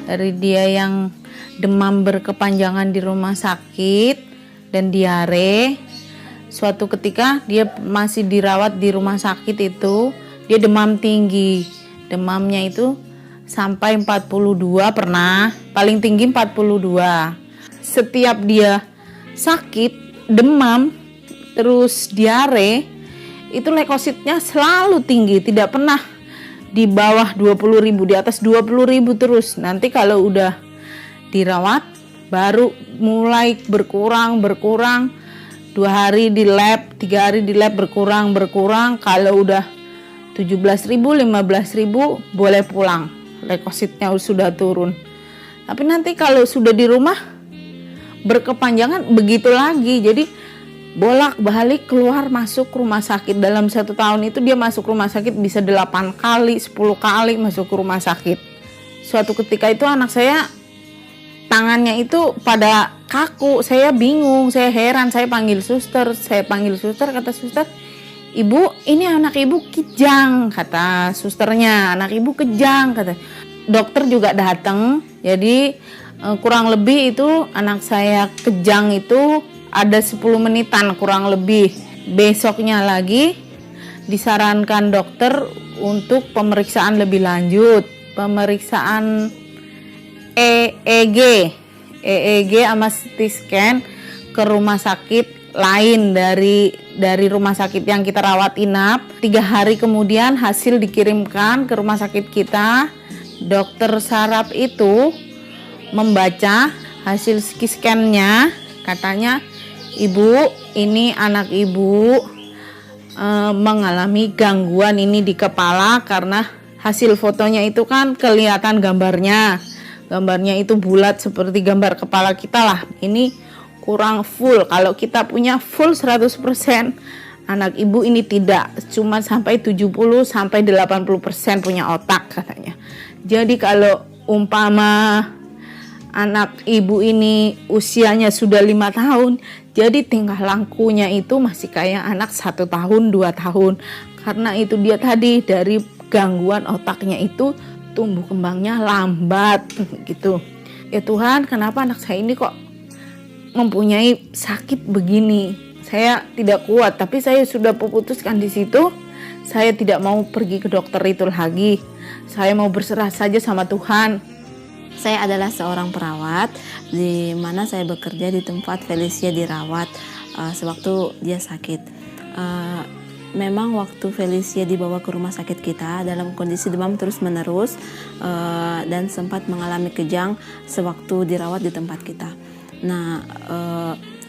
Dari dia yang demam berkepanjangan di rumah sakit dan diare. Suatu ketika dia masih dirawat di rumah sakit itu, dia demam tinggi. Demamnya itu sampai 42 pernah, paling tinggi 42. Setiap dia sakit, demam, terus diare, itu leukositnya selalu tinggi, tidak pernah di bawah 20.000, di atas 20.000 terus. Nanti kalau udah dirawat baru mulai berkurang 2 hari di lab, 3 hari di lab berkurang. Kalau udah 17.000, 15.000 boleh pulang, leukositnya sudah turun. Tapi nanti kalau sudah di rumah berkepanjangan begitu lagi. Jadi bolak-balik keluar masuk rumah sakit. Dalam 1 tahun itu dia masuk rumah sakit bisa 8 kali, 10 kali masuk ke rumah sakit. Suatu ketika itu anak saya tangannya itu pada kaku. Saya bingung, saya heran, saya panggil suster, kata suster, "Ibu, ini anak ibu kejang," kata susternya. "Anak ibu kejang," kata. Dokter juga datang. Jadi kurang lebih itu anak saya kejang itu ada 10 menitan kurang lebih. Besoknya lagi disarankan dokter untuk pemeriksaan lebih lanjut, pemeriksaan EEG sama CT scan ke rumah sakit lain dari rumah sakit yang kita rawat inap. 3 hari kemudian hasil dikirimkan ke rumah sakit kita. Dokter saraf itu membaca hasil CT scan-nya, katanya, "Ibu, ini anak ibu mengalami gangguan ini di kepala," karena hasil fotonya itu kan kelihatan gambarnya itu bulat seperti gambar kepala kita lah. Ini kurang full. Kalau kita punya full 100%, anak ibu ini tidak, cuma sampai 70-80% punya otak katanya. Jadi kalau umpama anak ibu ini usianya sudah 5 tahun, jadi tingkah lakunya itu masih kayak anak 1 tahun, 2 tahun. Karena itu dia tadi, dari gangguan otaknya itu tumbuh kembangnya lambat gitu. Ya Tuhan, kenapa anak saya ini kok mempunyai sakit begini? Saya tidak kuat, tapi saya sudah memutuskan di situ. Saya tidak mau pergi ke dokter itu lagi. Saya mau berserah saja sama Tuhan. Saya adalah seorang perawat di mana saya bekerja di tempat Felicia dirawat sewaktu dia sakit. Memang waktu Felicia dibawa ke rumah sakit kita dalam kondisi demam terus-menerus dan sempat mengalami kejang sewaktu dirawat di tempat kita. Nah,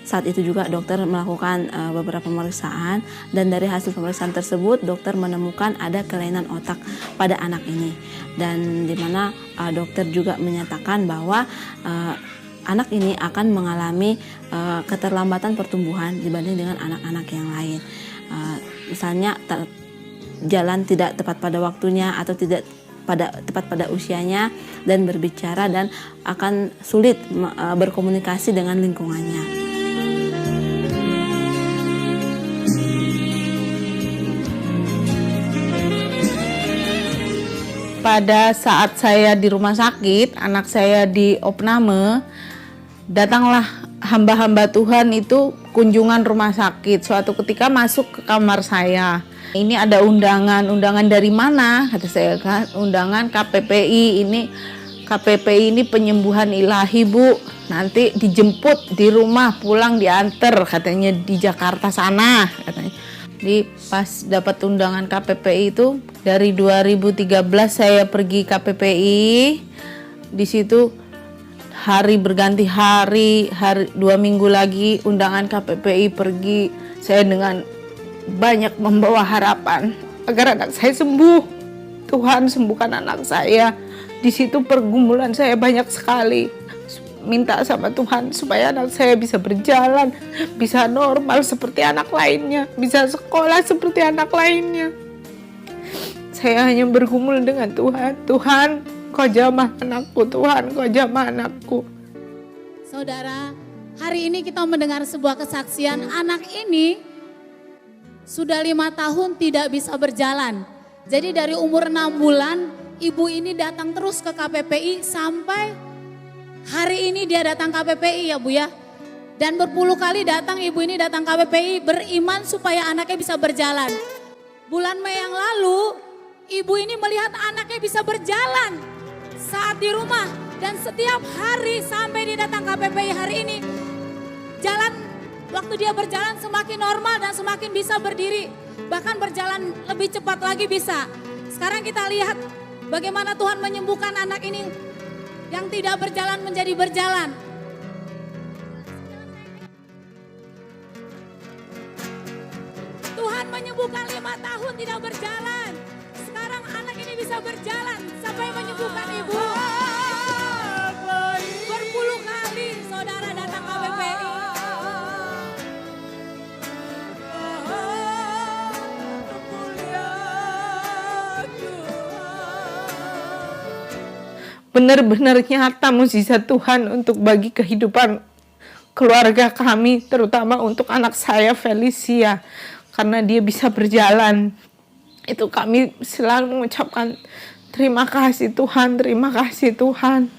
saat itu juga dokter melakukan beberapa pemeriksaan, dan dari hasil pemeriksaan tersebut dokter menemukan ada kelainan otak pada anak ini, dan di mana dokter juga menyatakan bahwa anak ini akan mengalami keterlambatan pertumbuhan dibanding dengan anak-anak yang lain. Misalnya jalan tidak tepat pada waktunya atau tidak tepat pada usianya, dan berbicara dan akan sulit berkomunikasi dengan lingkungannya. Pada saat saya di rumah sakit, anak saya di opname, datanglah hamba-hamba Tuhan itu kunjungan rumah sakit. Suatu ketika masuk ke kamar saya. "Ini ada undangan dari mana?" kata saya kan. "Undangan KPPI. Ini KPPI ini penyembuhan ilahi, Bu. Nanti dijemput di rumah, pulang diantar," katanya, "di Jakarta sana," katanya. Di pas dapat undangan KPPI itu dari 2013 saya pergi KPPI. Di situ hari berganti hari 2 minggu lagi undangan KPPI pergi. Saya dengan banyak membawa harapan agar anak saya sembuh. Tuhan, sembuhkan anak saya. Di situ pergumulan saya banyak sekali. Minta sama Tuhan supaya anak saya bisa berjalan, bisa normal seperti anak lainnya, bisa sekolah seperti anak lainnya. Saya hanya bergumul dengan Tuhan. "Tuhan, Kau jamah anakku, Tuhan, Kau jamah anakku." Saudara, hari ini kita mendengar sebuah kesaksian. Anak ini sudah 5 tahun tidak bisa berjalan. Jadi dari umur 6 bulan ibu ini datang terus ke KPPI sampai hari ini dia datang KPPI ya Bu ya. Dan berpuluh kali datang ibu ini datang KPPI beriman supaya anaknya bisa berjalan. Bulan Mei yang lalu ibu ini melihat anaknya bisa berjalan saat di rumah. Dan setiap hari sampai dia datang KPPI hari ini, jalan waktu dia berjalan semakin normal dan semakin bisa berdiri. Bahkan berjalan lebih cepat lagi bisa. Sekarang kita lihat bagaimana Tuhan menyembuhkan anak ini yang tidak berjalan menjadi berjalan. Tuhan menyembuhkan 5 tahun tidak berjalan. Sekarang anak ini bisa berjalan sampai menyembuhkan ibu. Berpuluh kali saudara datang ke KPPI. Benar-benar nyata mukjizat Tuhan untuk bagi kehidupan keluarga kami, terutama untuk anak saya Felicia, karena dia bisa berjalan. Itu kami selalu mengucapkan terima kasih Tuhan, terima kasih Tuhan.